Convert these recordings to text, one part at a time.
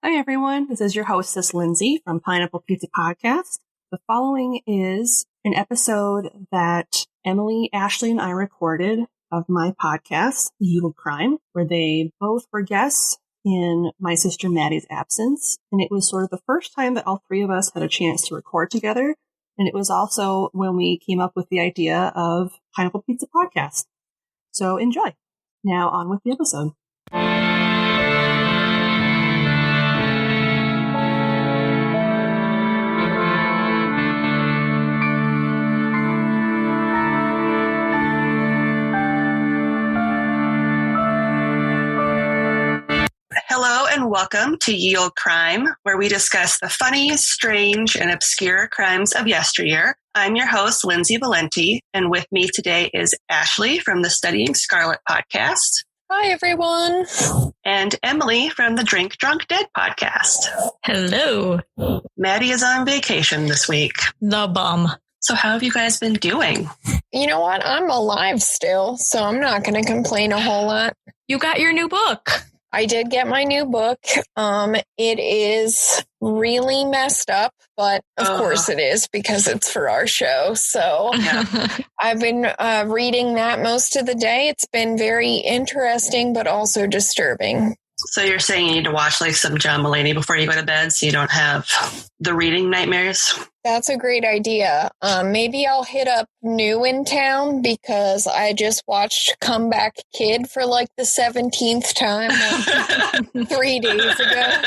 Hi, everyone. This is your hostess, Lindsay from Pineapple Pizza Podcast. The following is an episode that Emily, Ashley, and I recorded of my podcast, Ye Olde Crime, where they both were guests in my sister Maddie's absence. And it was sort of the first time that all three of us had a chance to record together. And it was also when we came up with the idea of Pineapple Pizza Podcast. So enjoy. Now on with the episode. Hello and welcome to Ye Olde Crime, where we discuss the funny, strange, and obscure crimes of yesteryear. I'm your host, Lindsay Valenti, and with me today is Ashley from the Studying Scarlet podcast. Hi, everyone. And Emily from the Drink Drunk Dead podcast. Hello. Maddie is on vacation this week. The bum. So how have you guys been doing? You know what? I'm alive still, so I'm not going to complain a whole lot. You got your new book. I did get my new book. It is really messed up, but of course it is because it's for our show. So I've been reading that most of the day. It's been very interesting, but also disturbing. So you're saying you need to watch like some John Mulaney before you go to bed so you don't have the reading nightmares? That's a great idea. Maybe I'll hit up New in Town because I just watched Comeback Kid for like the 17th time 3 days ago.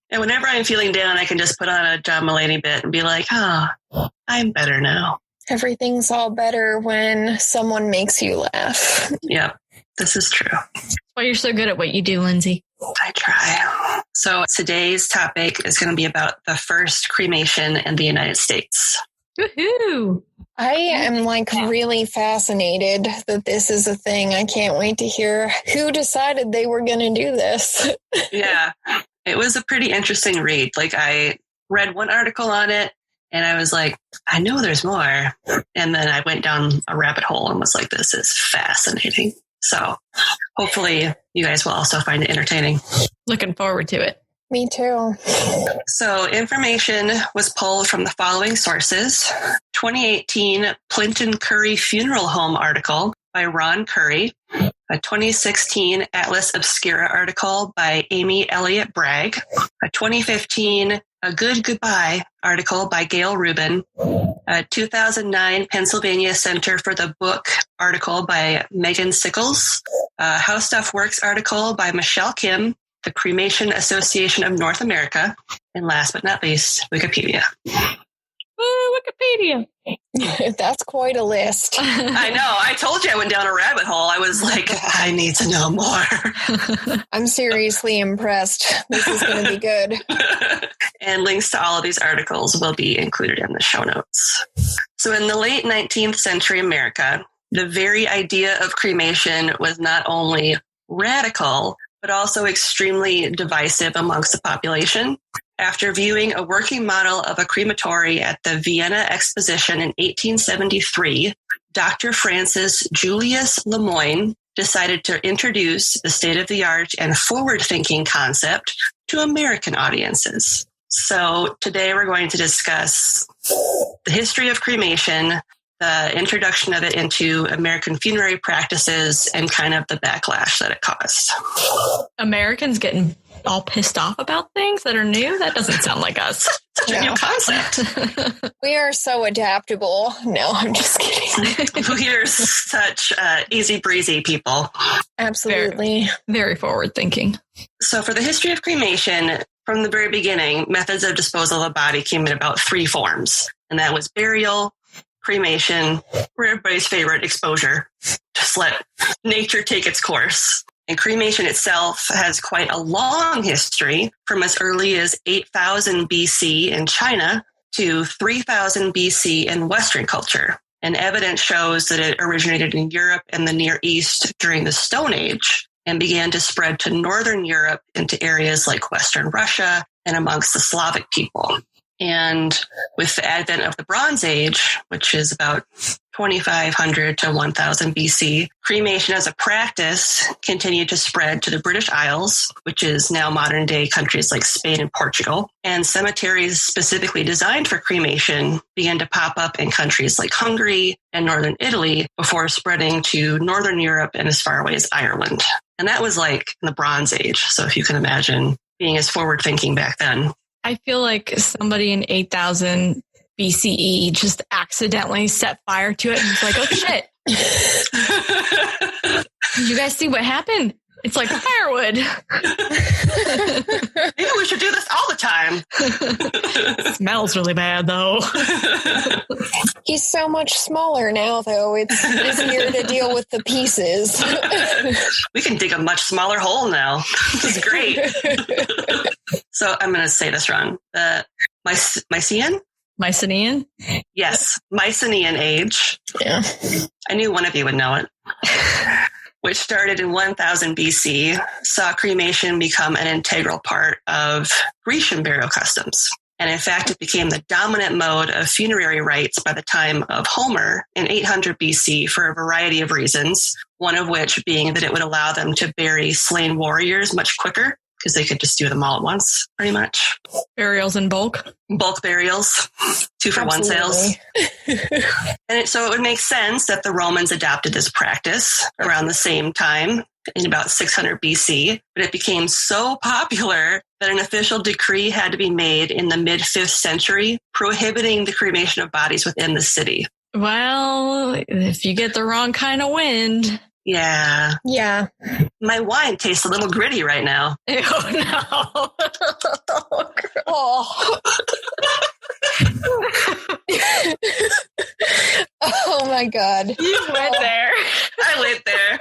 And whenever I'm feeling down, I can just put on a John Mulaney bit and be like, I'm better now. Everything's all better when someone makes you laugh. Yeah, this is true. That's why you're so good at what you do, Lindsay. I try. So today's topic is going to be about the first cremation in the United States. Woohoo! I am really fascinated that this is a thing. I can't wait to hear who decided they were going to do this. Yeah, it was a pretty interesting read. Like I read one article on it and I was like, I know there's more. And then I went down a rabbit hole and was like, this is fascinating. So hopefully you guys will also find it entertaining. Looking forward to it. Me too. So information was pulled from the following sources. 2018 Plimpton Curry Funeral Home article by Ron Curry. A 2016 Atlas Obscura article by Amy Elliott Bragg. A 2015 A Good Goodbye article by Gail Rubin. A 2009 Pennsylvania Center for the Book article by Megan Sickles. A How Stuff Works article by Michelle Kim. The Cremation Association of North America. And last but not least, Wikipedia. Wikipedia. That's quite a list. I know. I told you I went down a rabbit hole. I was like, I need to know more. I'm seriously impressed. This is going to be good. And links to all of these articles will be included in the show notes. So in the late 19th century America, the very idea of cremation was not only radical, but also extremely divisive amongst the population. After viewing a working model of a crematory at the Vienna Exposition in 1873, Dr. Francis Julius Lemoyne decided to introduce the state-of-the-art and forward-thinking concept to American audiences. So today we're going to discuss the history of cremation, the introduction of it into American funerary practices, and kind of the backlash that it caused. Americans getting all pissed off about things that are new? That doesn't sound like us. Such a new concept. We are so adaptable. No, I'm just kidding. We're such easy breezy people. Absolutely. Very forward thinking. So for the history of cremation, from the very beginning, methods of disposal of a body came in about three forms. And that was burial, cremation, or everybody's favorite, exposure. Just let nature take its course. And cremation itself has quite a long history, from as early as 8000 BC in China to 3000 BC in Western culture. And evidence shows that it originated in Europe and the Near East during the Stone Age and began to spread to Northern Europe into areas like Western Russia and amongst the Slavic people. And with the advent of the Bronze Age, which is about 2500 to 1000 BC, cremation as a practice continued to spread to the British Isles, which is now modern day countries like Spain and Portugal. And cemeteries specifically designed for cremation began to pop up in countries like Hungary and northern Italy before spreading to northern Europe and as far away as Ireland. And that was like in the Bronze Age. So if you can imagine being as forward thinking back then. I feel like somebody in 8000 BCE just accidentally set fire to it and was like, oh shit. You guys see what happened? It's like firewood. Maybe we should do this all the time. It smells really bad though. He's so much smaller now though. It's easier to deal with the pieces. We can dig a much smaller hole now. This is great. So I'm going to say this wrong. Mycenaean? Mycenaean? Yes. Mycenaean age. Yeah. I knew one of you would know it. Which started in 1000 BC, saw cremation become an integral part of Grecian burial customs. And in fact, it became the dominant mode of funerary rites by the time of Homer in 800 BC for a variety of reasons, one of which being that it would allow them to bury slain warriors much quicker because they could just do them all at once, pretty much. Burials in bulk? Bulk burials, 2-for-1 sales. And so it would make sense that the Romans adopted this practice around the same time in about 600 BC, but it became so popular that an official decree had to be made in the mid-5th century prohibiting the cremation of bodies within the city. Well, if you get the wrong kind of wind. Yeah. Yeah. My wine tastes a little gritty right now. Oh, no. Oh. Oh, my God. You went there. I went there.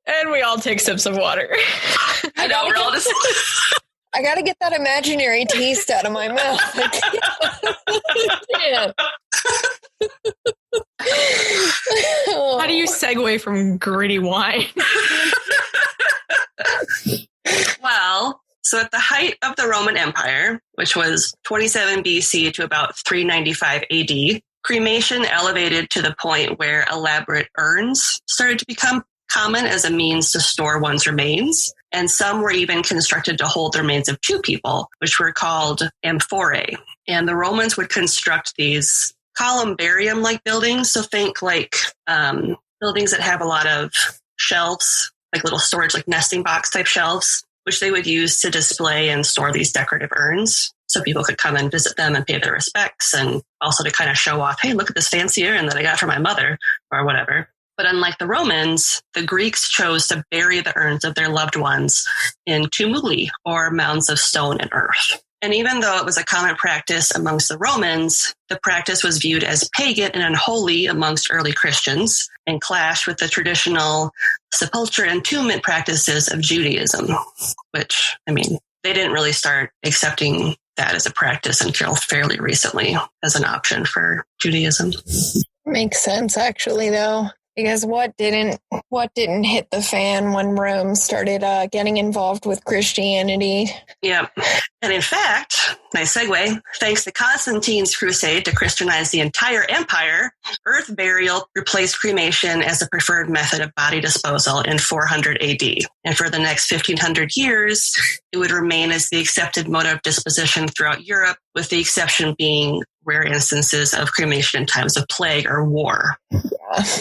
And we all take sips of water. I know, we're all just... I got to get that imaginary taste out of my mouth. Yeah. How do you segue from gritty wine? Well, so at the height of the Roman Empire, which was 27 BC to about 395 AD, cremation elevated to the point where elaborate urns started to become common as a means to store one's remains. And some were even constructed to hold the remains of two people, which were called amphorae. And the Romans would construct these columbarium-like buildings. So think like buildings that have a lot of shelves, like little storage, like nesting box type shelves, which they would use to display and store these decorative urns. So people could come and visit them and pay their respects, and also to kind of show off, hey, look at this fancy urn that I got for my mother or whatever. But unlike the Romans, the Greeks chose to bury the urns of their loved ones in tumuli, or mounds of stone and earth. And even though it was a common practice amongst the Romans, the practice was viewed as pagan and unholy amongst early Christians and clashed with the traditional sepulture and entombment practices of Judaism, which, I mean, they didn't really start accepting that as a practice until fairly recently as an option for Judaism. Makes sense, actually, though. Because what didn't hit the fan when Rome started getting involved with Christianity? Yeah. And in fact, nice segue, thanks to Constantine's crusade to Christianize the entire empire, earth burial replaced cremation as the preferred method of body disposal in 400 AD. And for the next 1500 years, it would remain as the accepted mode of disposition throughout Europe, with the exception being rare instances of cremation in times of plague or war,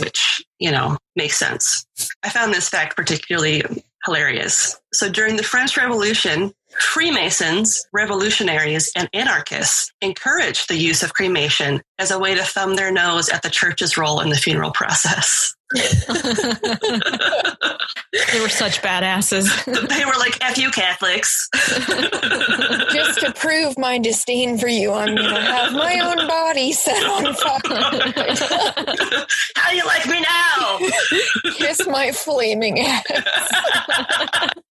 which, you know, makes sense. I found this fact particularly hilarious. So during the French Revolution, Freemasons, revolutionaries, and anarchists encouraged the use of cremation as a way to thumb their nose at the church's role in the funeral process. They were such badasses. They were like, F you Catholics. Just to prove my disdain for you, I'm going to have my own body set on fire. How do you like me now? Kiss my flaming ass.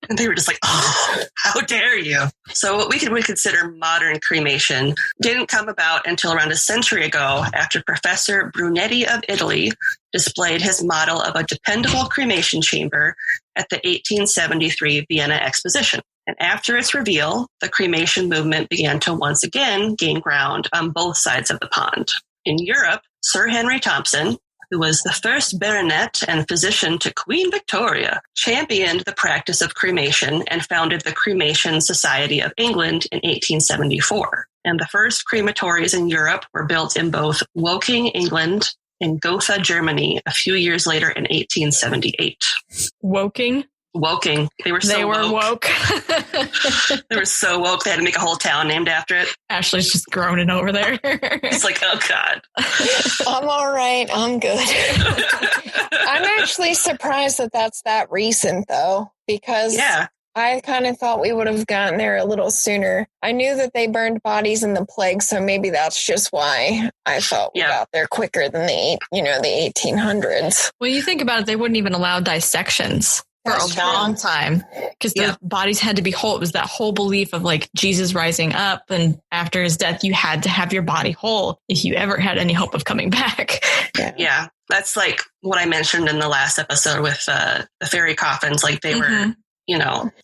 And they were just like, oh, how dare you? So what we would consider modern cremation didn't come about until around a century ago, after Professor Brunetti of Italy displayed his model of a dependable cremation chamber at the 1873 Vienna Exposition. And after its reveal, the cremation movement began to once again gain ground on both sides of the pond. In Europe, Sir Henry Thompson, who was the first baronet and physician to Queen Victoria, championed the practice of cremation and founded the Cremation Society of England in 1874. And the first crematories in Europe were built in both Woking, England, and Gotha, Germany, a few years later in 1878. Woking? Woking. They were woke. They were so woke, they had to make a whole town named after it. Ashley's just groaning over there. It's like, oh God. I'm all right. I'm good. I'm actually surprised that that's that recent, though, because I kind of thought we would have gotten there a little sooner. I knew that they burned bodies in the plague, so maybe that's just why I thought we got there quicker than the 1800s. Well, you think about it, they wouldn't even allow dissections for a long time because the bodies had to be whole. It was that whole belief of like Jesus rising up, and after his death, you had to have your body whole if you ever had any hope of coming back. Yeah. That's like what I mentioned in the last episode with the fairy coffins. Like they were,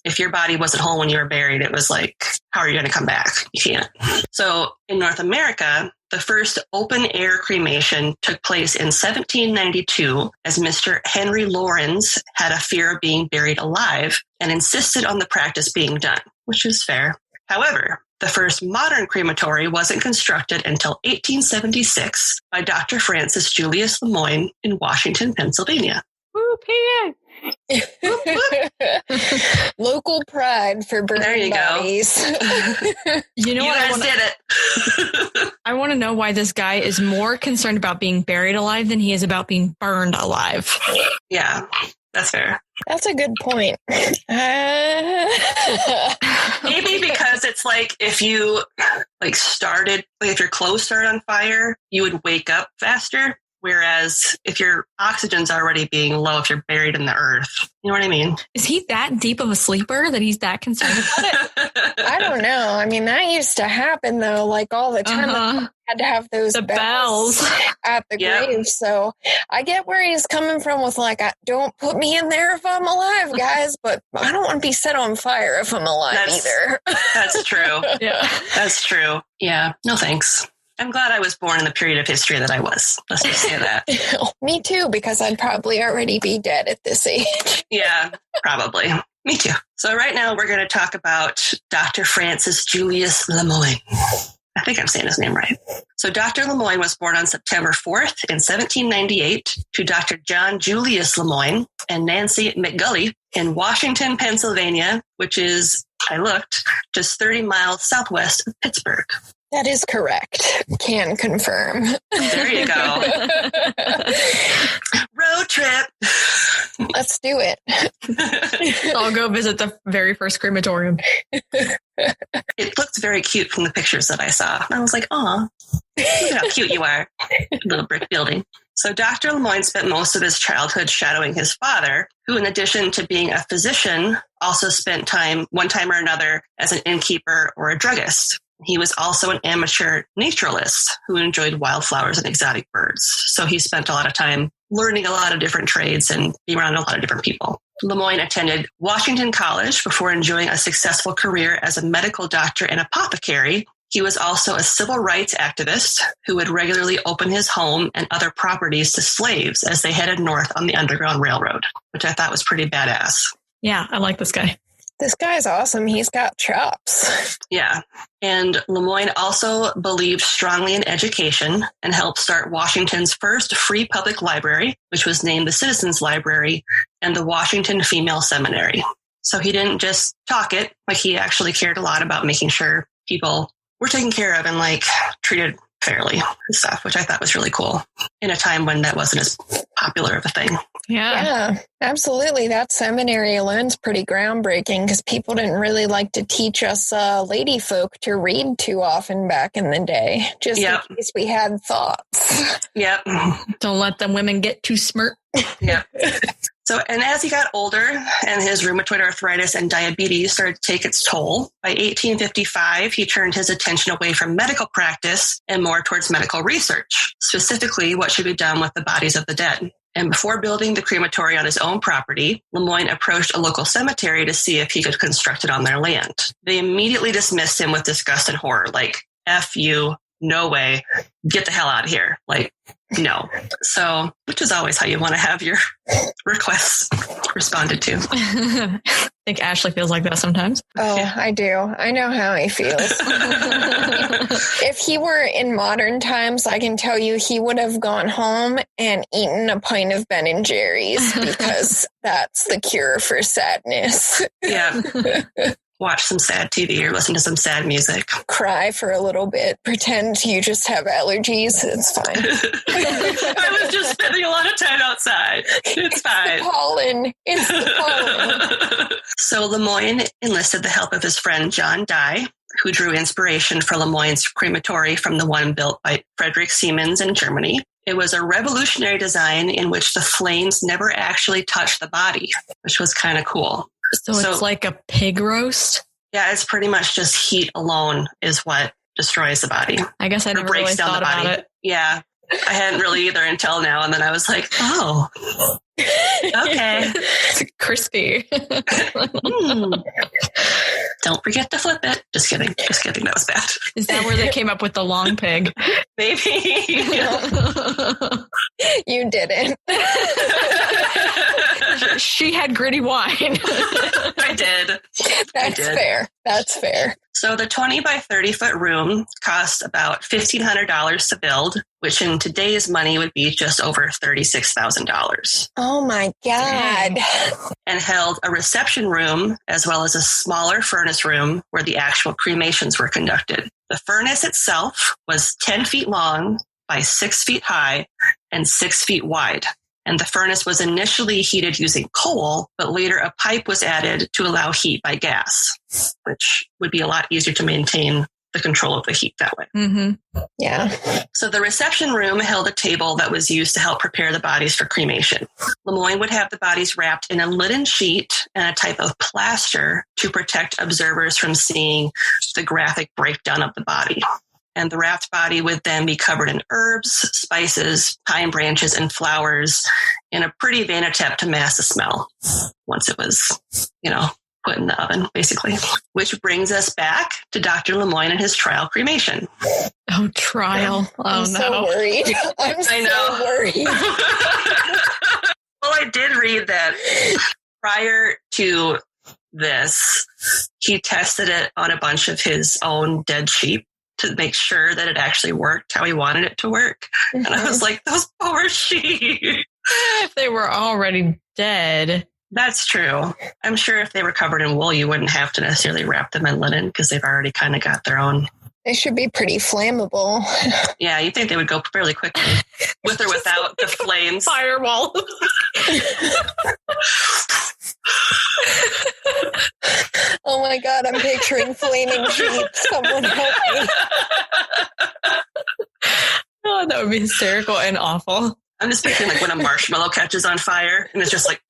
if your body wasn't whole when you were buried, it was like, how are you going to come back? You can't. So in North America, the first open-air cremation took place in 1792 as Mr. Henry Laurens had a fear of being buried alive and insisted on the practice being done, which is fair. However, the first modern crematory wasn't constructed until 1876 by Dr. Francis Julius Lemoyne in Washington, Pennsylvania. Woo, PA! Local pride for burning bodies. You know, you guys did it. I want to know why this guy is more concerned about being buried alive than he is about being burned alive. Yeah, that's fair. That's a good point. Maybe because it's like if you if your clothes started on fire, you would wake up faster. Whereas if your oxygen's already being low, if you're buried in the earth, you know what I mean? Is he that deep of a sleeper that he's that concerned about it? I don't know. I mean, that used to happen though, like all the time. Had to have those bells at the grave. So I get where he's coming from with like, don't put me in there if I'm alive, guys, but I don't want to be set on fire if I'm alive either. That's true. That's true. Yeah. No, thanks. I'm glad I was born in the period of history that I was. Let's just say that. Me too, because I'd probably already be dead at this age. Yeah, probably. Me too. So right now we're going to talk about Dr. Francis Julius Lemoyne. I think I'm saying his name right. So Dr. Lemoyne was born on September 4th in 1798 to Dr. John Julius Lemoyne and Nancy McGully in Washington, Pennsylvania, which is, I looked, just 30 miles southwest of Pittsburgh. That is correct. Can confirm. There you go. Road trip. Let's do it. I'll go visit the very first crematorium. It looked very cute from the pictures that I saw. I was like, aw, look at how cute you are. Little brick building. So Dr. Lemoyne spent most of his childhood shadowing his father, who in addition to being a physician, also spent time, one time or another, as an innkeeper or a druggist. He was also an amateur naturalist who enjoyed wildflowers and exotic birds. So he spent a lot of time learning a lot of different trades and being around a lot of different people. Lemoyne attended Washington College before enjoying a successful career as a medical doctor and apothecary. He was also a civil rights activist who would regularly open his home and other properties to slaves as they headed north on the Underground Railroad, which I thought was pretty badass. Yeah, I like this guy. This guy's awesome. He's got chops. Yeah. And Lemoyne also believed strongly in education and helped start Washington's first free public library, which was named the Citizens Library, and the Washington Female Seminary. So he didn't just talk it, like he actually cared a lot about making sure people were taken care of and like treated fairly and stuff, which I thought was really cool in a time when that wasn't as popular of a thing. Yeah, absolutely. That seminary alone's pretty groundbreaking because people didn't really like to teach us lady folk to read too often back in the day, just in case we had thoughts. Yep. Don't let the women get too smart. Yep. So, and as he got older and his rheumatoid arthritis and diabetes started to take its toll, by 1855, he turned his attention away from medical practice and more towards medical research, specifically what should be done with the bodies of the dead. And before building the crematory on his own property, Lemoyne approached a local cemetery to see if he could construct it on their land. They immediately dismissed him with disgust and horror, like, F you, no way, get the hell out of here. Like, no. So, which is always how you want to have your requests responded to. I think Ashley feels like that sometimes. Oh, yeah. I do. I know how he feels. If he were in modern times, I can tell you he would have gone home and eaten a pint of Ben & Jerry's because that's the cure for sadness. Yeah. Watch some sad TV or listen to some sad music. Cry for a little bit. Pretend you just have allergies. It's fine. I was just spending a lot of time outside. It's fine. It's the pollen. So Lemoyne enlisted the help of his friend John Dye, who drew inspiration for Lemoyne's crematory from the one built by Frederick Siemens in Germany. It was a revolutionary design in which the flames never actually touched the body, which was kind of cool. So it's like a pig roast? Yeah, it's pretty much just heat alone is what destroys the body. I guess I never really thought about it. Yeah, I hadn't really either until now. And then I was like, oh, okay. It's crispy. Don't forget to flip it. Just kidding. That was bad. Is that where they came up with the long pig? Maybe. You didn't. She had gritty wine. I did. That's fair. So the 20 by 30 foot room cost about $1,500 to build, which in today's money would be just over $36,000. Oh my God. And held a reception room as well as a smaller furnace room where the actual cremations were conducted. The furnace itself was 10 feet long by 6 feet high and 6 feet wide. And the furnace was initially heated using coal, but later a pipe was added to allow heat by gas, which would be a lot easier to maintain the control of the heat that way. Mm-hmm. Yeah. So the reception room held a table that was used to help prepare the bodies for cremation. Lemoyne would have the bodies wrapped in a linen sheet and a type of plaster to protect observers from seeing the graphic breakdown of the body. And the wrapped body would then be covered in herbs, spices, pine branches, and flowers in a pretty vain attempt to mask the smell once it was, put in the oven, basically. Which brings us back to Dr. Lemoyne and his trial cremation. Oh, trial. I'm so worried. I know. Worried. Well, I did read that prior to this, he tested it on a bunch of his own dead sheep to make sure that it actually worked how he wanted it to work. Mm-hmm. And I was like, those poor sheep. If they were already dead. That's true. I'm sure if they were covered in wool, you wouldn't have to necessarily wrap them in linen because they've already kind of got their own. They should be pretty flammable. Yeah, you'd think they would go fairly quickly with or without the flames. Firewall. Oh my God, I'm picturing flaming sheep. Someone help me. Oh, that would be hysterical and awful. I'm just picturing like when a marshmallow catches on fire and it's just like,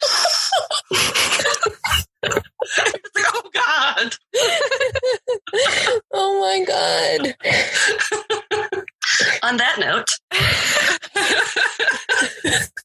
it's like, oh God. Oh my God. On that note,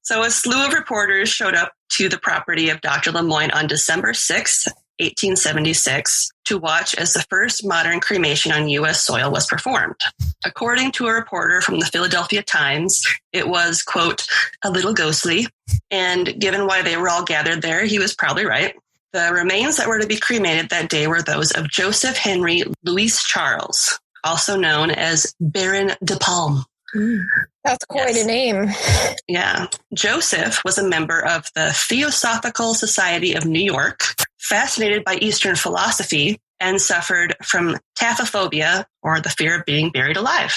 so a slew of reporters showed up to the property of Dr. Lemoyne on December 6th, 1876, to watch as the first modern cremation on U.S. soil was performed. According to a reporter from the Philadelphia Times, it was, quote, a little ghostly, and given why they were all gathered there, he was probably right. The remains that were to be cremated that day were those of Joseph Henry Louis Charles, also known as Baron de Palm. That's quite a name. Yeah. Joseph was a member of the Theosophical Society of New York, fascinated by Eastern philosophy, and suffered from taphophobia, or the fear of being buried alive.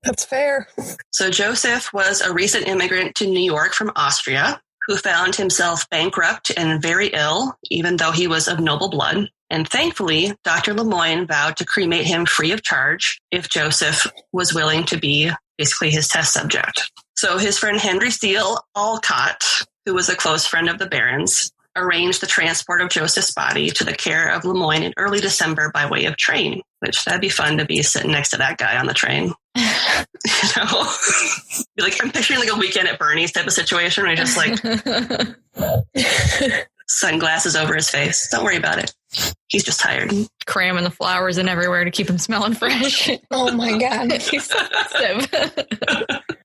That's fair. So Joseph was a recent immigrant to New York from Austria, who found himself bankrupt and very ill, even though he was of noble blood. And thankfully, Dr. Lemoyne vowed to cremate him free of charge if Joseph was willing to be basically his test subject. So his friend Henry Steele Alcott, who was a close friend of the Baron's, arranged the transport of Joseph's body to the care of Lemoyne in early December by way of train, which that'd be fun to be sitting next to that guy on the train. You know, like I'm picturing like a Weekend at Bernie's type of situation where he's just like sunglasses over his face. Don't worry about it. He's just tired. Cramming the flowers in everywhere to keep him smelling fresh. Oh my God. He's so expensive.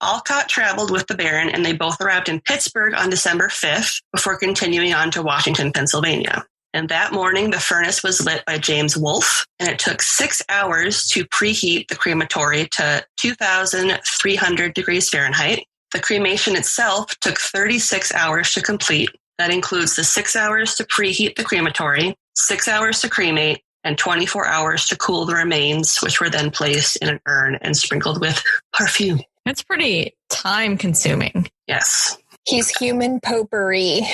Alcott traveled with the Baron, and they both arrived in Pittsburgh on December 5th before continuing on to Washington, Pennsylvania. And that morning, the furnace was lit by James Wolfe, and it took 6 hours to preheat the crematory to 2,300 degrees Fahrenheit. The cremation itself took 36 hours to complete. That includes the 6 hours to preheat the crematory, 6 hours to cremate, and 24 hours to cool the remains, which were then placed in an urn and sprinkled with perfume. That's pretty time consuming. Yes. He's human potpourri.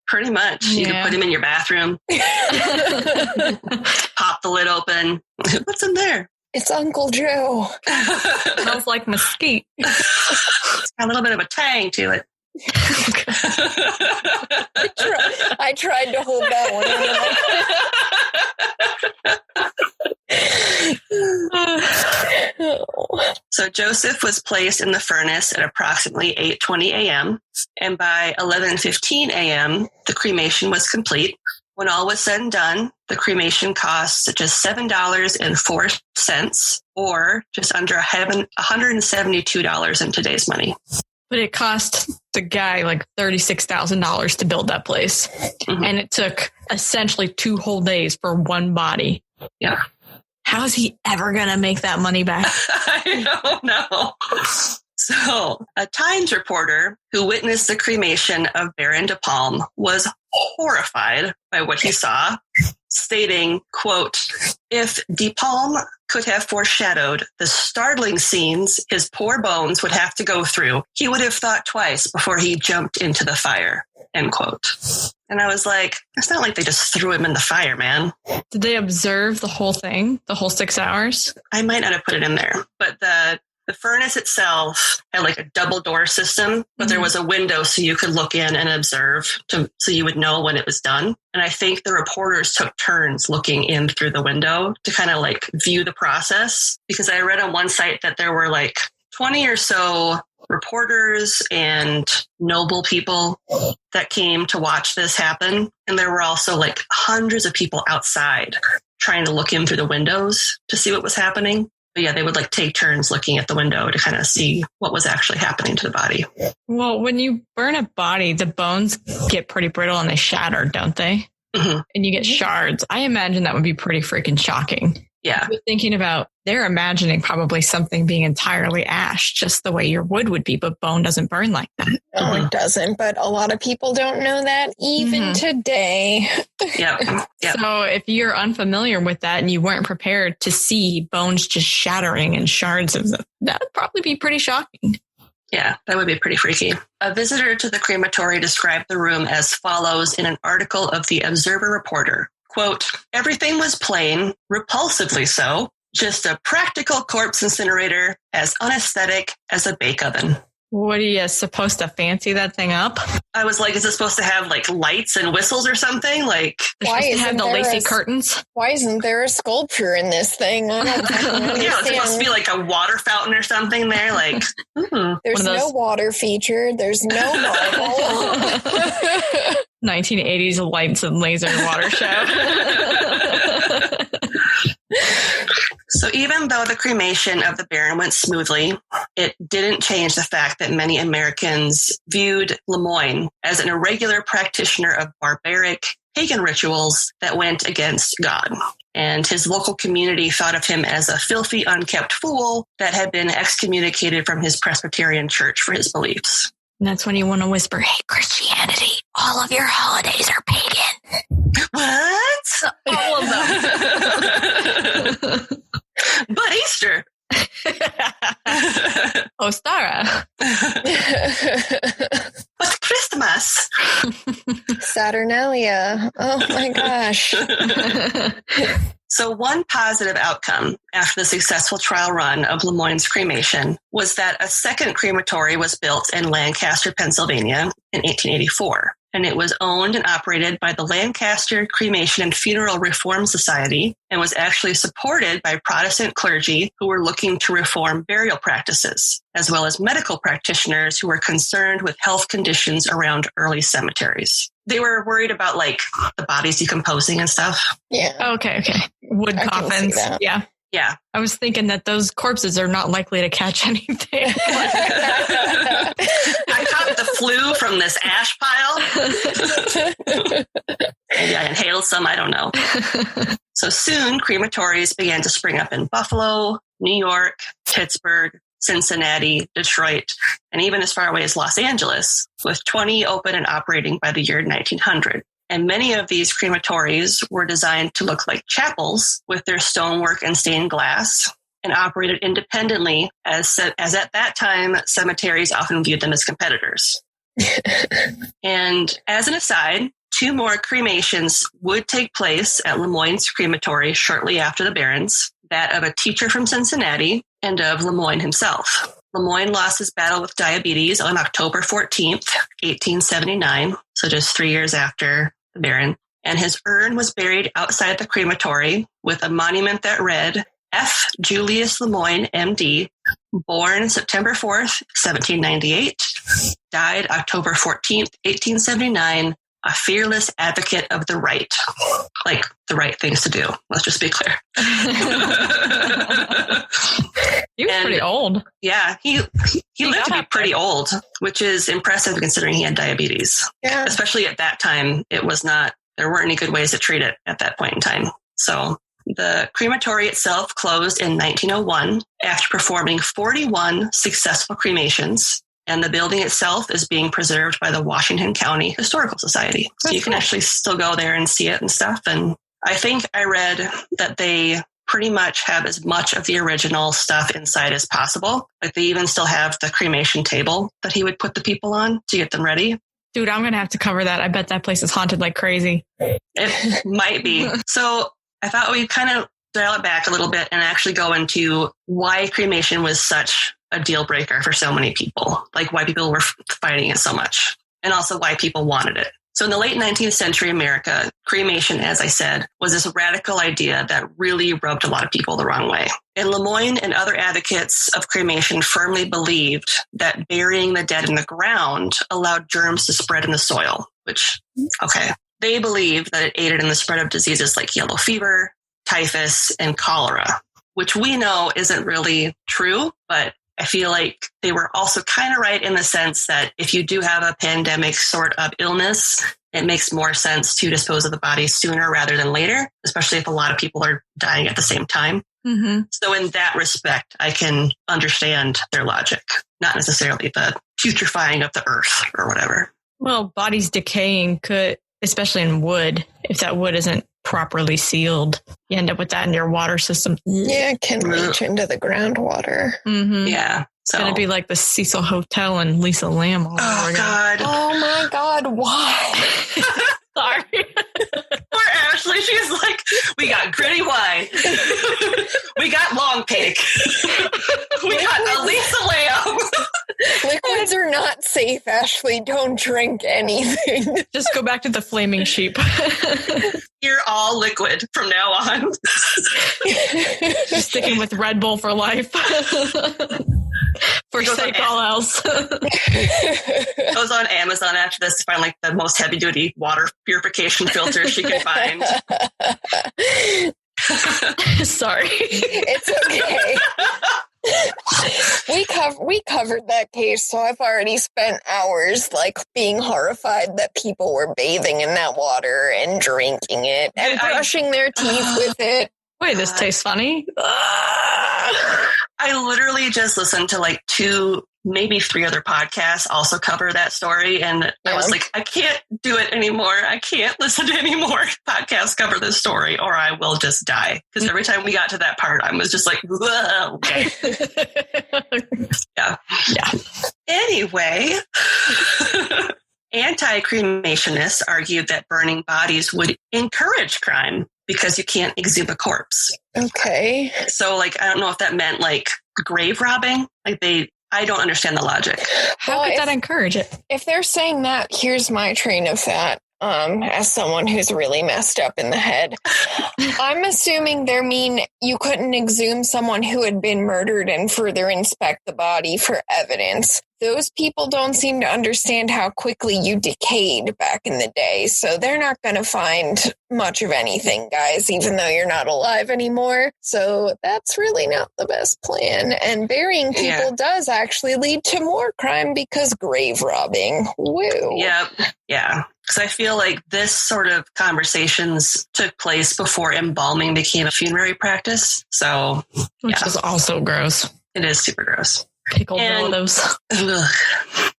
Pretty much. You can put him in your bathroom. Pop the lid open. What's in there? It's Uncle Joe. Smells like mesquite. It's got a little bit of a tang to it. I tried to hold that one. So Joseph was placed in the furnace at approximately 8:20 a.m. and by 11:15 a.m. the cremation was complete. When all was said and done, the cremation cost just $7.04, or just under $172 in today's money. But it cost the guy like $36,000 to build that place. Mm-hmm. And it took essentially 2 whole days for one body. Yeah. How's he ever going to make that money back? I don't know. So a Times reporter who witnessed the cremation of Baron de Palm was horrified by what he saw, stating, quote, "If de Palm could have foreshadowed the startling scenes his poor bones would have to go through, he would have thought twice before he jumped into the fire," end quote. And I was like, it's not like they just threw him in the fire, man. Did they observe the whole thing, the whole 6 hours? I might not have put it in there, but the furnace itself had like a double door system, but there was a window so you could look in and observe so you would know when it was done. And I think the reporters took turns looking in through the window to kind of like view the process, because I read on one site that there were like 20 or so reporters and noble people that came to watch this happen. And there were also like hundreds of people outside trying to look in through the windows to see what was happening. But yeah, they would like take turns looking at the window to kind of see what was actually happening to the body. Well, when you burn a body, the bones get pretty brittle and they shatter, don't they? Mm-hmm. And you get shards. I imagine that would be pretty freaking shocking. Yeah. You're thinking about, they're imagining probably something being entirely ash, just the way your wood would be, but bone doesn't burn like that. No, it doesn't. But a lot of people don't know that even today. Yep. So if you're unfamiliar with that and you weren't prepared to see bones just shattering and shards of them, that would probably be pretty shocking. Yeah, that would be pretty freaky. A visitor to the crematory described the room as follows in an article of the Observer Reporter. Quote, "Everything was plain, repulsively so, just a practical corpse incinerator, as unaesthetic as a bake oven." What are you supposed to fancy that thing up? I was like, is it supposed to have like lights and whistles or something? Like, why isn't have the lacy curtains? Why isn't there a sculpture in this thing? I don't yeah, it's supposed to be like a water fountain or something there. Like, there's no water feature. There's no marble. 1980s lights and laser water show. So even though the cremation of the Baron went smoothly, it didn't change the fact that many Americans viewed Lemoyne as an irregular practitioner of barbaric pagan rituals that went against God. And his local community thought of him as a filthy, unkept fool that had been excommunicated from his Presbyterian church for his beliefs. And that's when you want to whisper, "Hey, Christianity, all of your holidays are pagan." What? All of them. But Easter. Ostara. But Christmas. Saturnalia. Oh my gosh. So one positive outcome after the successful trial run of Lemoyne's cremation was that a second crematory was built in Lancaster, Pennsylvania in 1884. and it was owned and operated by the Lancaster Cremation and Funeral Reform Society and was actually supported by Protestant clergy who were looking to reform burial practices, as well as medical practitioners who were concerned with health conditions around early cemeteries. They were worried about like the bodies decomposing and stuff. Yeah. Okay. Wood coffins. Yeah. Yeah. I was thinking that those corpses are not likely to catch anything. I caught the flu from this ash pile. Maybe I inhaled some, I don't know. So soon, crematories began to spring up in Buffalo, New York, Pittsburgh, Cincinnati, Detroit, and even as far away as Los Angeles, with 20 open and operating by the year 1900. And many of these crematories were designed to look like chapels with their stonework and stained glass, and operated independently as at that time, cemeteries often viewed them as competitors. And as an aside, 2 more cremations would take place at Lemoyne's crematory shortly after the Barrens, that of a teacher from Cincinnati and of Lemoyne himself. Lemoyne lost his battle with diabetes on October 14th, 1879, so just 3 years after the Barren, and his urn was buried outside the crematory with a monument that read, F. Julius Lemoyne, M.D., born September 4th, 1798, died October 14th, 1879, a fearless advocate of the right. Like the right things to do. Let's just be clear. He was pretty old. Yeah, he lived to be pretty old, which is impressive considering he had diabetes. Yeah. Especially at that time, there weren't any good ways to treat it at that point in time. So the crematory itself closed in 1901 after performing 41 successful cremations. And the building itself is being preserved by the Washington County Historical Society. So you can actually still go there and see it and stuff. And I think I read that they pretty much have as much of the original stuff inside as possible. Like they even still have the cremation table that he would put the people on to get them ready. Dude, I'm going to have to cover that. I bet that place is haunted like crazy. It might be. So I thought we'd kind of dial it back a little bit and actually go into why cremation was such a deal breaker for so many people, like why people were fighting it so much, and also why people wanted it. So in the late 19th century America, cremation, as I said, was this radical idea that really rubbed a lot of people the wrong way. And Lemoyne and other advocates of cremation firmly believed that burying the dead in the ground allowed germs to spread in the soil, which, okay. They believed that it aided in the spread of diseases like yellow fever, typhus, and cholera, which we know isn't really true, but I feel like they were also kind of right in the sense that if you do have a pandemic sort of illness, it makes more sense to dispose of the body sooner rather than later, especially if a lot of people are dying at the same time. Mm-hmm. So in that respect, I can understand their logic, not necessarily the putrefying of the earth or whatever. Well, bodies decaying could, especially in wood, if that wood isn't properly sealed, you end up with that in your water system. Yeah, it can reach into the groundwater. Mm-hmm. Yeah. It's going to be like the Cecil Hotel and Lisa Lamb. Oh, God. Oh, my God. Why? Sorry. Poor Ashley. She's like, we got gritty wine. We got long cake. We got a Lisa Lamb. Liquids are not safe, Ashley. Don't drink anything. Just go back to the flaming sheep. You're all liquid from now on. Sticking with Red Bull for life. Forsake all else. Goes on Amazon after this to find like the most heavy duty water purification filter she can find. Sorry. It's okay. We covered that case, so I've already spent hours like being horrified that people were bathing in that water and drinking it and brushing their teeth with it. Wait, this tastes funny. I literally just listened to like 2, maybe 3 other podcasts also cover that story. And I was like, I can't do it anymore. I can't listen to any more podcasts cover this story or I will just die. Because every time we got to that part, I was just like, okay. Yeah. Anyway, anti-cremationists argued that burning bodies would encourage crime because you can't exhume a corpse. Okay. So, like, I don't know if that meant, like, grave robbing. Like, they I don't understand the logic. How could that encourage it? If they're saying that, here's my train of thought. As someone who's really messed up in the head, I'm assuming they mean you couldn't exhume someone who had been murdered and further inspect the body for evidence. Those people don't seem to understand how quickly you decayed back in the day, so they're not going to find much of anything, guys, even though you're not alive anymore. So that's really not the best plan. And burying people does actually lead to more crime because grave robbing. Woo. Yep. Yeah. Because I feel like this sort of conversations took place before embalming became a funerary practice. So, which is also gross. It is super gross. Pickled relatives.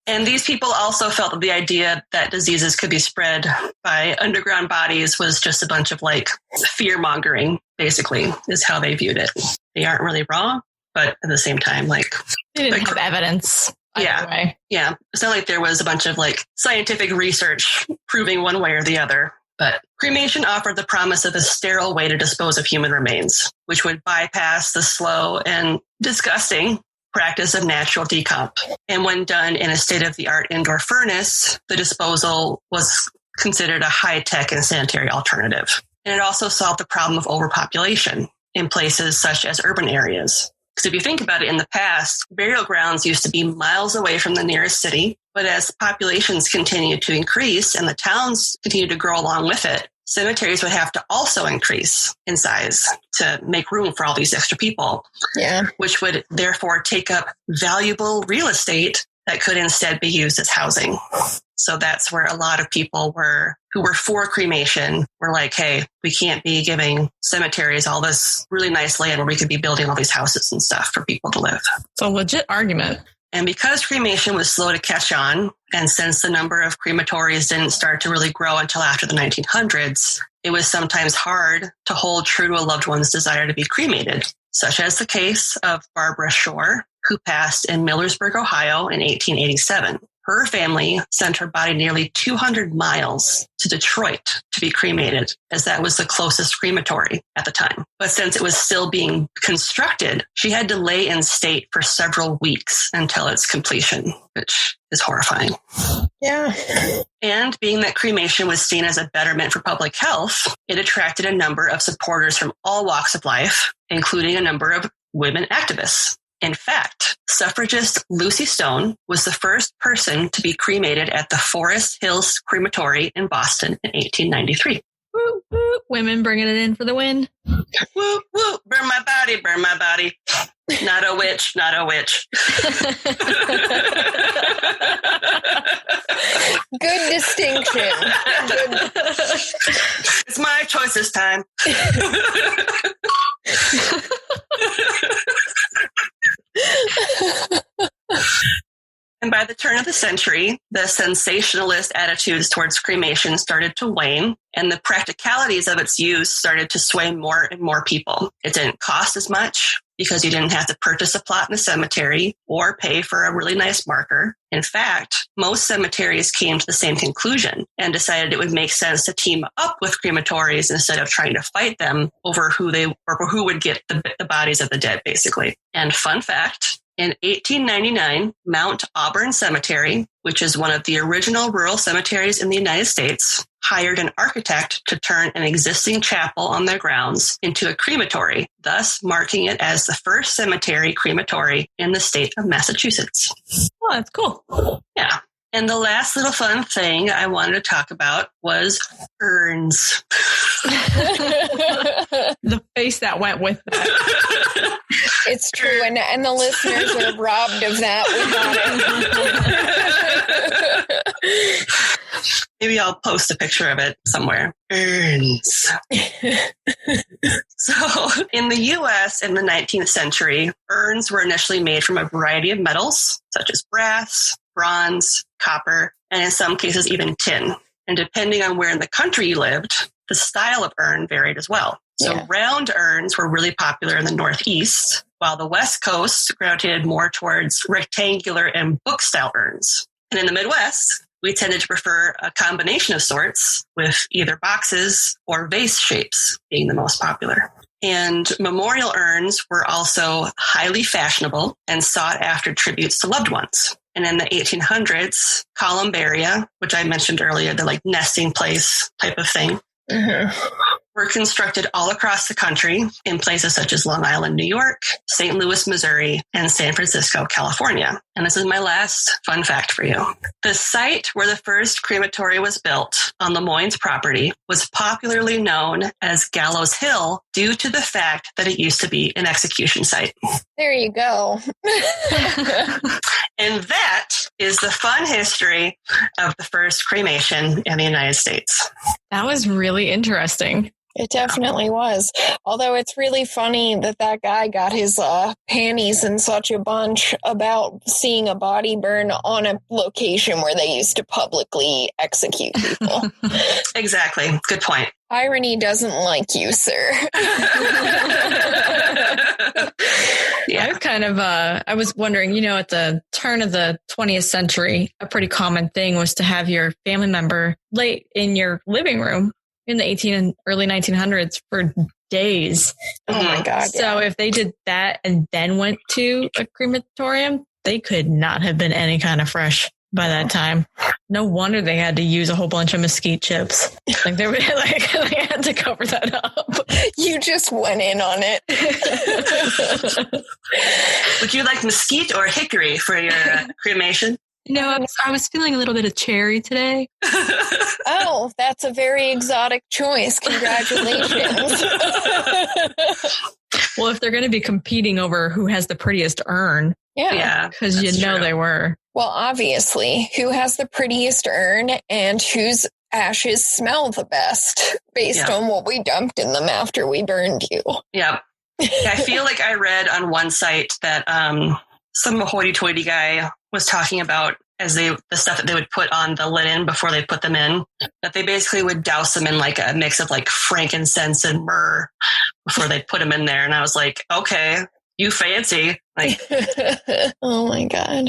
And these people also felt that the idea that diseases could be spread by underground bodies was just a bunch of like fear mongering, basically, is how they viewed it. They aren't really wrong, but at the same time, like they didn't have evidence. Yeah. Yeah. It's not like there was a bunch of like scientific research proving one way or the other. But cremation offered the promise of a sterile way to dispose of human remains, which would bypass the slow and disgusting practice of natural decomp. And when done in a state-of-the-art indoor furnace, the disposal was considered a high-tech and sanitary alternative. And it also solved the problem of overpopulation in places such as urban areas. Because if you think about it, in the past, burial grounds used to be miles away from the nearest city. But as populations continued to increase and the towns continued to grow along with it, cemeteries would have to also increase in size to make room for all these extra people. Yeah. Which would therefore take up valuable real estate that could instead be used as housing. So that's where a lot of people who were for cremation were like, hey, we can't be giving cemeteries all this really nice land where we could be building all these houses and stuff for people to live. It's a legit argument. And because cremation was slow to catch on, and since the number of crematories didn't start to really grow until after the 1900s, it was sometimes hard to hold true to a loved one's desire to be cremated, such as the case of Barbara Shore, who passed in Millersburg, Ohio in 1887. Her family sent her body nearly 200 miles to Detroit to be cremated, as that was the closest crematory at the time. But since it was still being constructed, she had to lay in state for several weeks until its completion, which is horrifying. Yeah. And being that cremation was seen as a betterment for public health, it attracted a number of supporters from all walks of life, including a number of women activists. In fact, suffragist Lucy Stone was the first person to be cremated at the Forest Hills Crematory in Boston in 1893. Woo, woo. Women bringing it in for the win. Woo, woo, burn my body, burn my body. Not a witch, not a witch. Good distinction. It's my choice this time. And by the turn of the century, the sensationalist attitudes towards cremation started to wane, and the practicalities of its use started to sway more and more people. It didn't cost as much because you didn't have to purchase a plot in the cemetery or pay for a really nice marker. In fact, most cemeteries came to the same conclusion and decided it would make sense to team up with crematories instead of trying to fight them over who would get the bodies of the dead, basically. And fun fact, in 1899, Mount Auburn Cemetery, which is one of the original rural cemeteries in the United States, hired an architect to turn an existing chapel on their grounds into a crematory, thus marking it as the first cemetery crematory in the state of Massachusetts. Oh, that's cool. Yeah. And the last little fun thing I wanted to talk about was urns. The face that went with that. It's true, and the listeners are robbed of that. We got it. Maybe I'll post a picture of it somewhere. Urns. So in the U.S. in the 19th century, urns were initially made from a variety of metals, such as brass, bronze, copper, and in some cases even tin. And depending on where in the country you lived, the style of urn varied as well. So round urns were really popular in the Northeast, while the West Coast gravitated more towards rectangular and book-style urns. And in the Midwest, we tended to prefer a combination of sorts, with either boxes or vase shapes being the most popular. And memorial urns were also highly fashionable and sought after tributes to loved ones. And in the 1800s, columbaria, which I mentioned earlier, the like nesting place type of thing, were constructed all across the country in places such as Long Island, New York, St. Louis, Missouri, and San Francisco, California. And this is my last fun fact for you. The site where the first crematory was built on the Moines property was popularly known as Gallows Hill due to the fact that it used to be an execution site. There you go. And that is the fun history of the first cremation in the United States. That was really interesting. It definitely was. Although it's really funny that guy got his panties in such a bunch about seeing a body burn on a location where they used to publicly execute people. Exactly. Good point. Irony doesn't like you, sir. Yeah, I was wondering, at the turn of the 20th century, a pretty common thing was to have your family member lay in your living room in the early 1900s for days. Oh my God. So if they did that and then went to a crematorium, they could not have been any kind of fresh by that time. No wonder they had to use a whole bunch of mesquite chips. Like they had to cover that up. You just went in on it. Would you like mesquite or hickory for your cremation? I was feeling a little bit of cherry today. Oh, that's a very exotic choice. Congratulations. Well, if they're going to be competing over who has the prettiest urn. Yeah. Because they were. Well, obviously, who has the prettiest urn and whose ashes smell the best based on what we dumped in them after we burned you. Yeah. I feel like I read on one site that some hoity-toity guy was talking about the stuff that they would put on the linen before they put them in, that they basically would douse them in like a mix of like frankincense and myrrh before they put them in there. And I was like, okay, you fancy. Like, oh my God.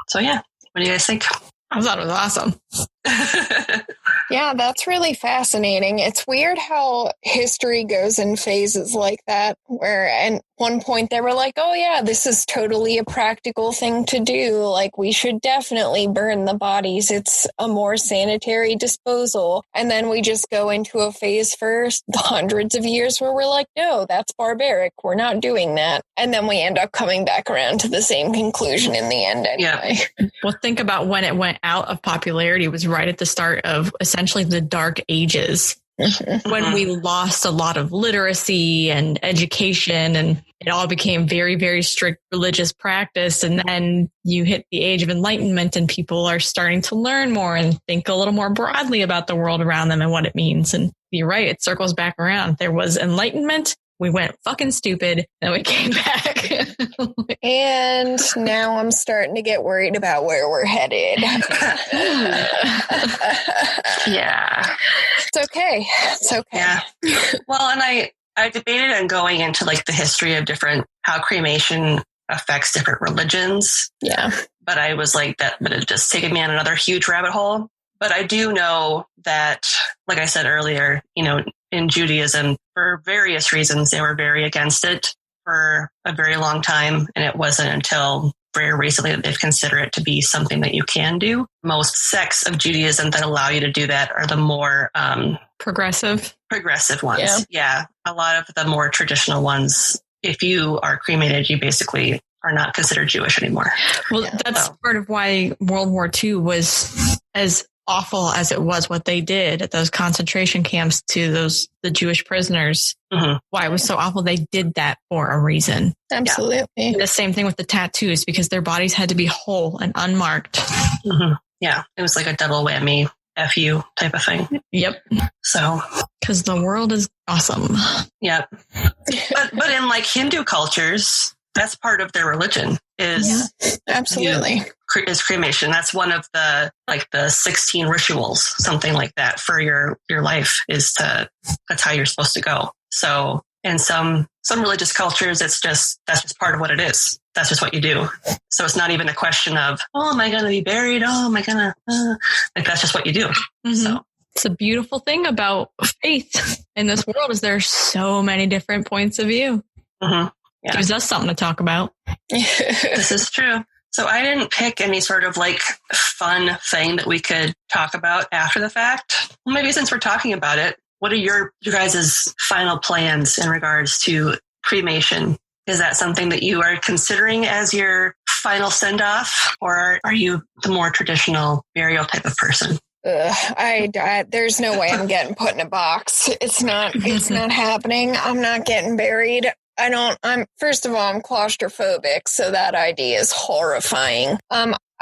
So yeah, what do you guys think? I thought it was awesome. Yeah, that's really fascinating. It's weird how history goes in phases like that, where at one point they were like, oh yeah, this is totally a practical thing to do. Like, we should definitely burn the bodies. It's a more sanitary disposal. And then we just go into a phase for hundreds of years where we're like, no, that's barbaric. We're not doing that. And then we end up coming back around to the same conclusion in the end anyway. Yeah. Well, think about when it went out of popularity. It was right at the start of essentially the Dark Ages, when we lost a lot of literacy and education, and it all became very, very strict religious practice. And then you hit the age of enlightenment and people are starting to learn more and think a little more broadly about the world around them and what it means. And you're right, it circles back around. There was enlightenment. We went fucking stupid, and we came back. And now I'm starting to get worried about where we're headed. Yeah. It's okay. It's okay. Yeah. Well, and I debated on going into like the history of how cremation affects different religions. Yeah. But I was like, that would have just taken me on another huge rabbit hole. But I do know that, like I said earlier, in Judaism, for various reasons, they were very against it for a very long time. And it wasn't until very recently that they've considered it to be something that you can do. Most sects of Judaism that allow you to do that are the more progressive ones. Yeah. A lot of the more traditional ones, if you are cremated, you basically are not considered Jewish anymore. Well, that's part of why World War II was as awful as it was what they did at those concentration camps to the Jewish prisoners. Mm-hmm. Why it was so awful. They did that for a reason. Absolutely. Yeah. The same thing with the tattoos, because their bodies had to be whole and unmarked. Mm-hmm. Yeah. It was like a double whammy FU type of thing. Yep. So, because the world is awesome. Yep. But in like Hindu cultures, that's part of their religion absolutely. Is cremation. That's one of the 16 rituals, something like that for your life that's how you're supposed to go. So in some religious cultures, that's just part of what it is. That's just what you do. So it's not even a question of, oh, am I going to be buried? Oh, am I going to, that's just what you do. Mm-hmm. So It's a beautiful thing about faith in this world is there's so many different points of view. Mm-hmm. Yeah. Gives us something to talk about. This is true. So I didn't pick any sort of like fun thing that we could talk about after the fact. Well, maybe since we're talking about it, what are your guys' final plans in regards to cremation? Is that something that you are considering as your final send-off, or are you the more traditional burial type of person? There's no way I'm getting put in a box. It's not happening. I'm not getting buried. First of all, I'm claustrophobic, so that idea is horrifying.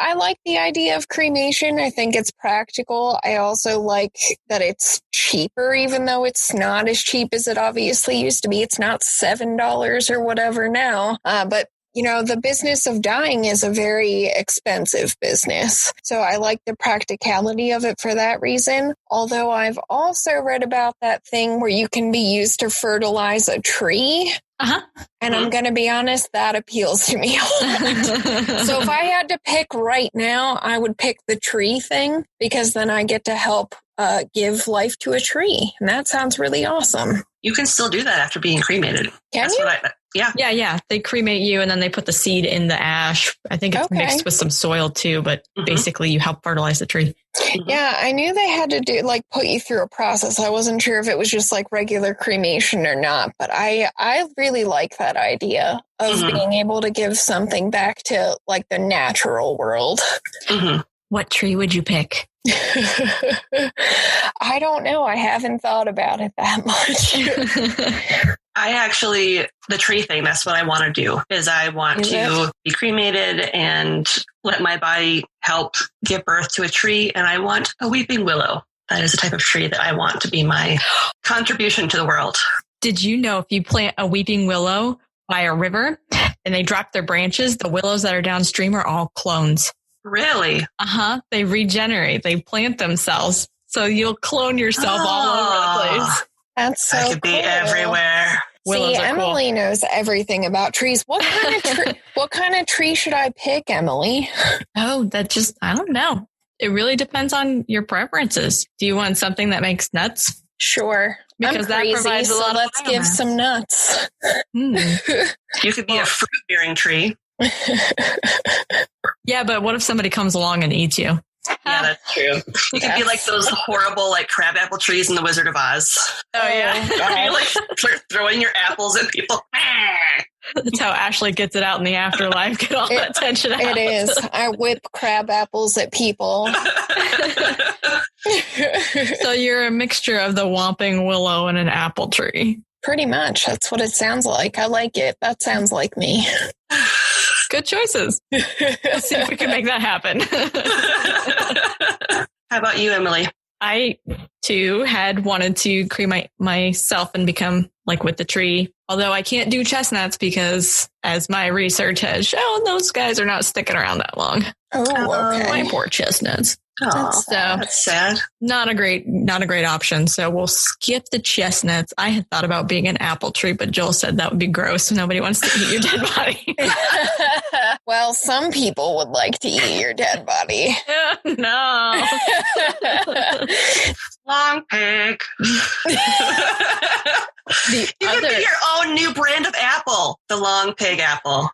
I like the idea of cremation. I think it's practical. I also like that it's cheaper, even though it's not as cheap as it obviously used to be. It's not $7 or whatever now. But the business of dying is a very expensive business. So I like the practicality of it for that reason. Although I've also read about that thing where you can be used to fertilize a tree. Uh-huh. And I'm going to be honest, that appeals to me a lot. So if I had to pick right now, I would pick the tree thing, because then I get to help give life to a tree. And that sounds really awesome. You can still do that after being cremated. Can you? Yeah. Yeah. They cremate you and then they put the seed in the ash. I think it's mixed with some soil too, but basically you help fertilize the tree. Yeah, I knew they had to put you through a process. I wasn't sure if it was just like regular cremation or not, but I really like that idea of being able to give something back to like the natural world. Mm-hmm. What tree would you pick? I don't know. I haven't thought about it that much. The tree thing, that's what I want to do, is I want to be cremated and let my body help give birth to a tree. And I want a weeping willow. That is the type of tree that I want to be my contribution to the world. Did you know if you plant a weeping willow by a river and they drop their branches, the willows that are downstream are all clones? Really? Uh-huh. They regenerate. They plant themselves. So you'll clone yourself all over the place. That's so I could be everywhere. See, Emily knows everything about trees. What kind of tree should I pick, Emily? Oh, I don't know. It really depends on your preferences. Do you want something that makes nuts? Sure. Because I'm crazy, that provides a lot let's give some nuts. You could be a fruit-bearing tree. Yeah, but what if somebody comes along and eats you? Yeah, that's true. You could be like those horrible like crabapple trees in The Wizard of Oz. Oh, yeah. You like start throwing your apples at people. That's how Ashley gets it out in the afterlife. Get all that tension out. It is. I whip crab apples at people. So you're a mixture of the whomping willow and an apple tree. Pretty much. That's what it sounds like. I like it. That sounds like me. Good choices. Let's see if we can make that happen. How about you, Emily? I, too, had wanted to cremate myself and become like with the tree. Although I can't do chestnuts because, as my research has shown, those guys are not sticking around that long. Oh, okay. My poor chestnuts. Oh, that's sad. Not a great option. So we'll skip the chestnuts. I had thought about being an apple tree, but Joel said that would be gross. Nobody wants to eat your dead body. Well, some people would like to eat your dead body. No. Long pig. You could be your own new brand of apple, the long pig apple.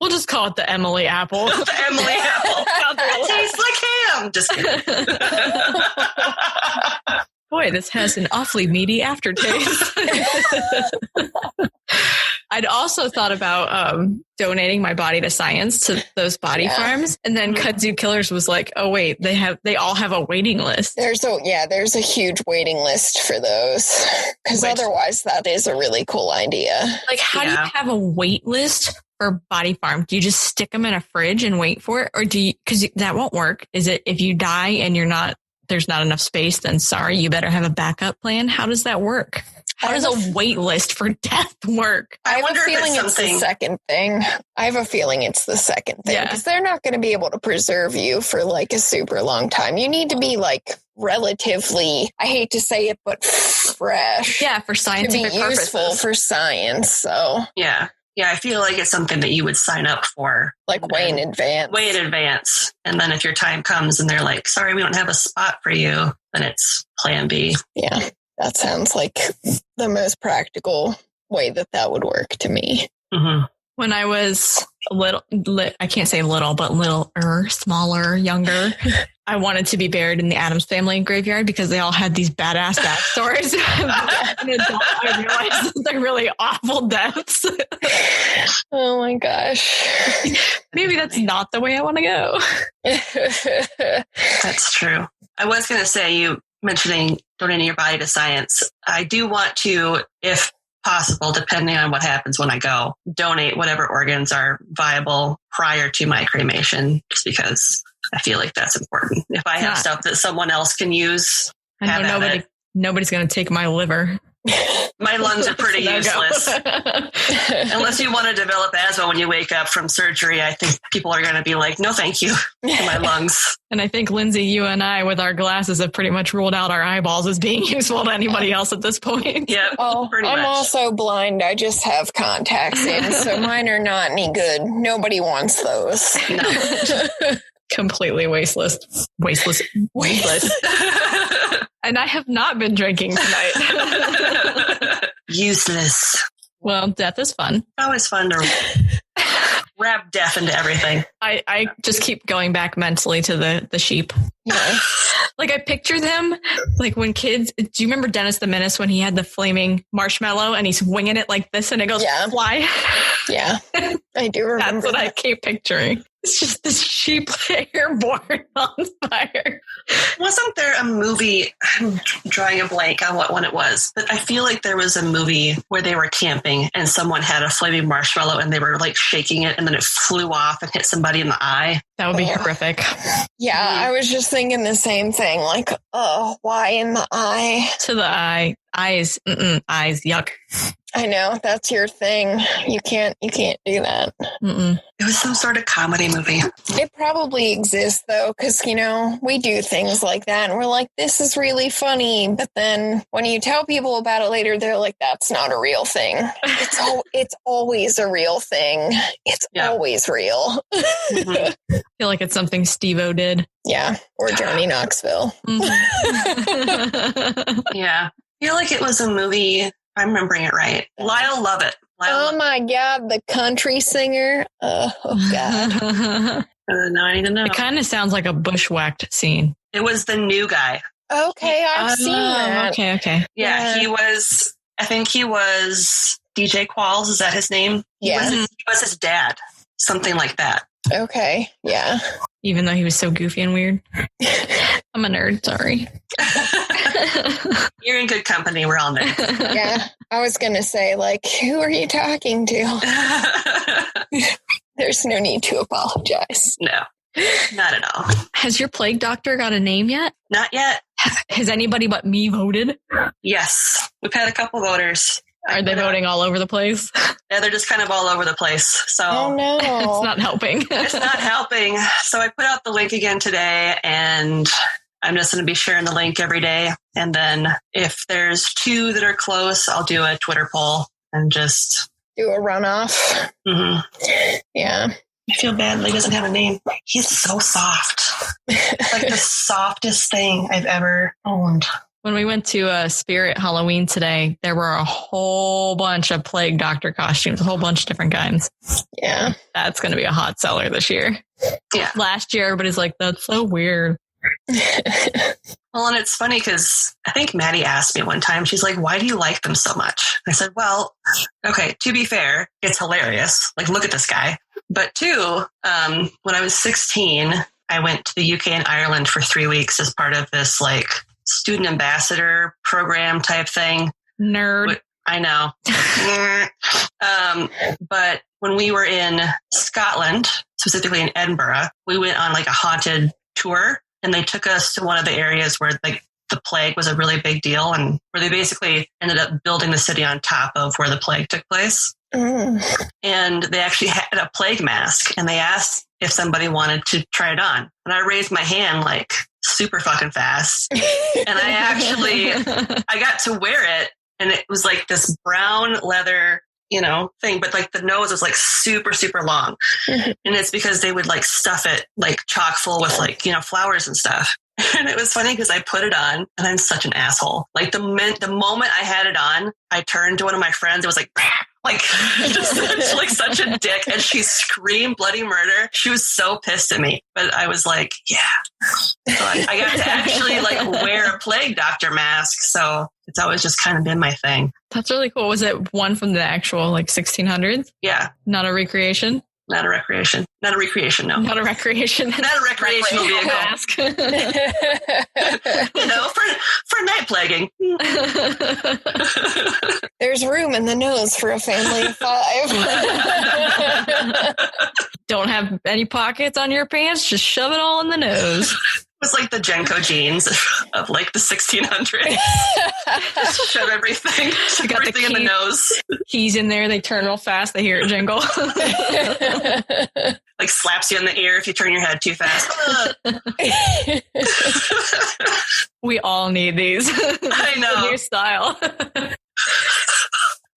We'll just call it the Emily apple. The Emily apple. It tastes like ham. Just kidding. Boy, this has an awfully meaty aftertaste. I'd also thought about donating my body to science, to those body farms. And then Kudzu Killers was like, oh, wait, they all have a waiting list. There's a huge waiting list for those. Because otherwise, that is a really cool idea. Like, how do you have a wait list for body farm? Do you just stick them in a fridge and wait for it? Or because that won't work. Is it if you die and there's not enough space, then sorry, you better have a backup plan? How does that work? How does a wait list for death work? I have a feeling it's the second thing. Because they're not going to be able to preserve you for like a super long time. You need to be like relatively, I hate to say it, but fresh. Yeah, for scientific purposes. To be useful for science. So yeah. Yeah, I feel like it's something that you would sign up for. Like way in advance. Way in advance. And then if your time comes and they're like, sorry, we don't have a spot for you, then it's plan B. Yeah, that sounds like the most practical way that would work to me. Mm-hmm. When I was I can't say little, but smaller, younger, I wanted to be buried in the Addams Family graveyard because they all had these badass backstories. I realized they're really awful deaths. Oh my gosh. Maybe that's not the way I want to go. That's true. I was going to say, you mentioning donating your body to science. I do want to, if possible, depending on what happens when I go, donate whatever organs are viable prior to my cremation, just because I feel like that's important. If I have stuff that someone else can use, I know nobody's going to take my liver. My lungs are pretty useless. Unless you want to develop asthma when you wake up from surgery, I think people are going to be like, no, thank you to my lungs. And I think, Lindsay, you and I, with our glasses, have pretty much ruled out our eyeballs as being useful to anybody else at this point. Yeah, I'm also blind. I just have contacts in, so mine are not any good. Nobody wants those. No. Completely wasteless. And I have not been drinking tonight. Useless. Well, death is fun. Always fun to wrap death into everything. I just keep going back mentally to the sheep. Yeah. Like, I picture them, like when kids, do you remember Dennis the Menace when he had the flaming marshmallow and he's winging it like this and it goes fly? Yeah, I do remember. That's what I keep picturing. It's just this sheep airborne on fire. Wasn't there a movie, I'm drawing a blank on what one it was, but I feel like there was a movie where they were camping and someone had a flaming marshmallow and they were like shaking it and then it flew off and hit somebody in the eye. That would be horrific. Yeah, I was just thinking the same thing. Like, oh, why in the eye? To the eye. Eyes. Eyes. Yuck. I know, that's your thing. You can't do that. Mm-mm. It was some sort of comedy movie. It probably exists though, because we do things like that and we're like, this is really funny, but then when you tell people about it later, they're like, that's not a real thing. It's always a real thing. It's always real. Mm-hmm. I feel like it's something Steve-O did. Yeah, or Johnny Knoxville. Mm-hmm. Yeah, I feel like it was a movie. I'm remembering it right. Lyle Lovett. My God, the country singer. Oh God. No, I need to know. It kind of sounds like a bushwhacked scene. It was the new guy. Okay, I've seen that. Okay. Yeah, he was, I think he was DJ Qualls. Is that his name? Yeah. He was his dad. Something like that. Okay, yeah. Even though he was so goofy and weird. I'm a nerd, sorry. You're in good company. We're all nerds. Yeah, I was going to say, like, who are you talking to? There's no need to apologize. No, not at all. Has your plague doctor got a name yet? Not yet. Has anybody but me voted? Yes, we've had a couple voters. Are they voting all over the place? Yeah, they're just kind of all over the place. So oh, no. It's not helping. It's not helping. So I put out the link again today, and I'm just going to be sharing the link every day. And then if there's two that are close, I'll do a Twitter poll and just do a runoff. Mm-hmm. Yeah. I feel bad that he doesn't have a name. He's so soft. Like the softest thing I've ever owned. When we went to Spirit Halloween today, there were a whole bunch of plague doctor costumes, a whole bunch of different kinds. Yeah. That's going to be a hot seller this year. Yeah. Last year, everybody's like, that's so weird. Well, and it's funny because I think Maddie asked me one time, she's like, why do you like them so much? I said, well, okay, to be fair, it's hilarious. Like, look at this guy. But two, when I was 16, I went to the UK and Ireland for 3 weeks as part of this, like, student ambassador program type thing. Nerd. I know. But when we were in Scotland, specifically in Edinburgh, we went on like a haunted tour, and they took us to one of the areas where like the plague was a really big deal, and where they basically ended up building the city on top of where the plague took place. And they actually had a plague mask, and they asked if somebody wanted to try it on. And I raised my hand like super fucking fast. And I got to wear it. And it was like this brown leather thing, but like the nose was like super, super long. And it's because they would like stuff it like chock full with like, flowers and stuff. And it was funny because I put it on and I'm such an asshole. Like the moment I had it on, I turned to one of my friends. It was like just like such a dick. And she screamed bloody murder. She was so pissed at me, but I was like, yeah. So I got to actually like wear a plague doctor mask. So it's always just kind of been my thing. That's really cool. Was it one from the actual like 1600s? Yeah. Not a recreation? Not a recreation. Not a recreation, no. Not a recreation. Not a recreational vehicle. Mask. For night plaguing. There's room in the nose for a family of 5. Don't have any pockets on your pants, just shove it all in the nose. It was like the Genko jeans of like the 1600s. Shove everything. Shove everything in the nose. Keys in there. They turn real fast. They hear it jingle. Like slaps you in the ear if you turn your head too fast. We all need these. I know. New style.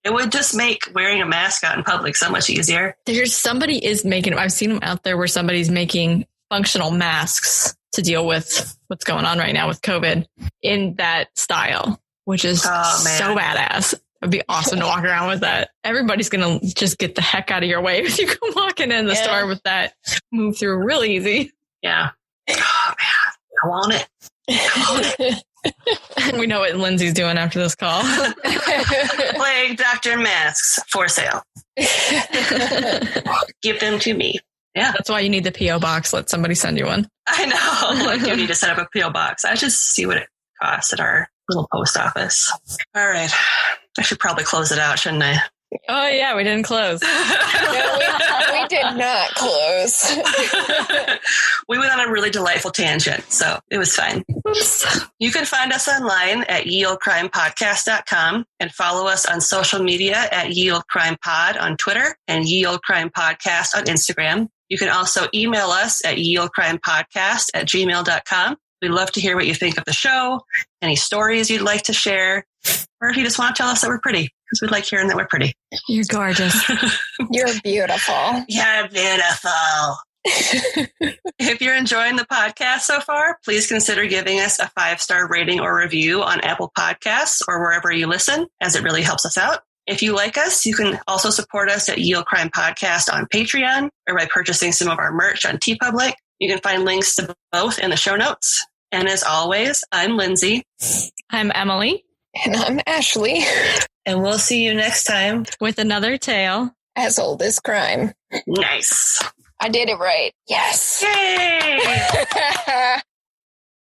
It would just make wearing a mask out in public so much easier. Somebody is making, I've seen them out there where somebody's making functional masks to deal with what's going on right now with COVID in that style, which is so badass. It'd be awesome to walk around with that. Everybody's going to just get the heck out of your way if you come walking in the store with that. Move through real easy. Yeah. Oh, man. I want it. We know what Lindsay's doing after this call. Plague doctor masks for sale. Give them to me. Yeah. That's why you need the P.O. box. Let somebody send you one. I know. Like you need to set up a P.O. box. I just see what it costs at our little post office. All right. I should probably close it out, shouldn't I? Oh, yeah. We didn't close. No, we did not close. We went on a really delightful tangent, so it was fine. Oops. You can find us online at yeoldecrimepodcast.com and follow us on social media at Ye Olde Crime Pod on Twitter and Ye Olde Crime Podcast on Instagram. You can also email us at yeoldecrimepodcast@gmail.com. We'd love to hear what you think of the show, any stories you'd like to share, or if you just want to tell us that we're pretty, because we'd like hearing that we're pretty. You're gorgeous. You're beautiful. You're beautiful. If you're enjoying the podcast so far, please consider giving us a 5-star rating or review on Apple Podcasts or wherever you listen, as it really helps us out. If you like us, you can also support us at Ye Olde Crime Podcast on Patreon or by purchasing some of our merch on TeePublic. You can find links to both in the show notes. And as always, I'm Lindsay. I'm Emily. And I'm Ashley. And we'll see you next time with another tale as old as crime. Nice. I did it right. Yes. Yay!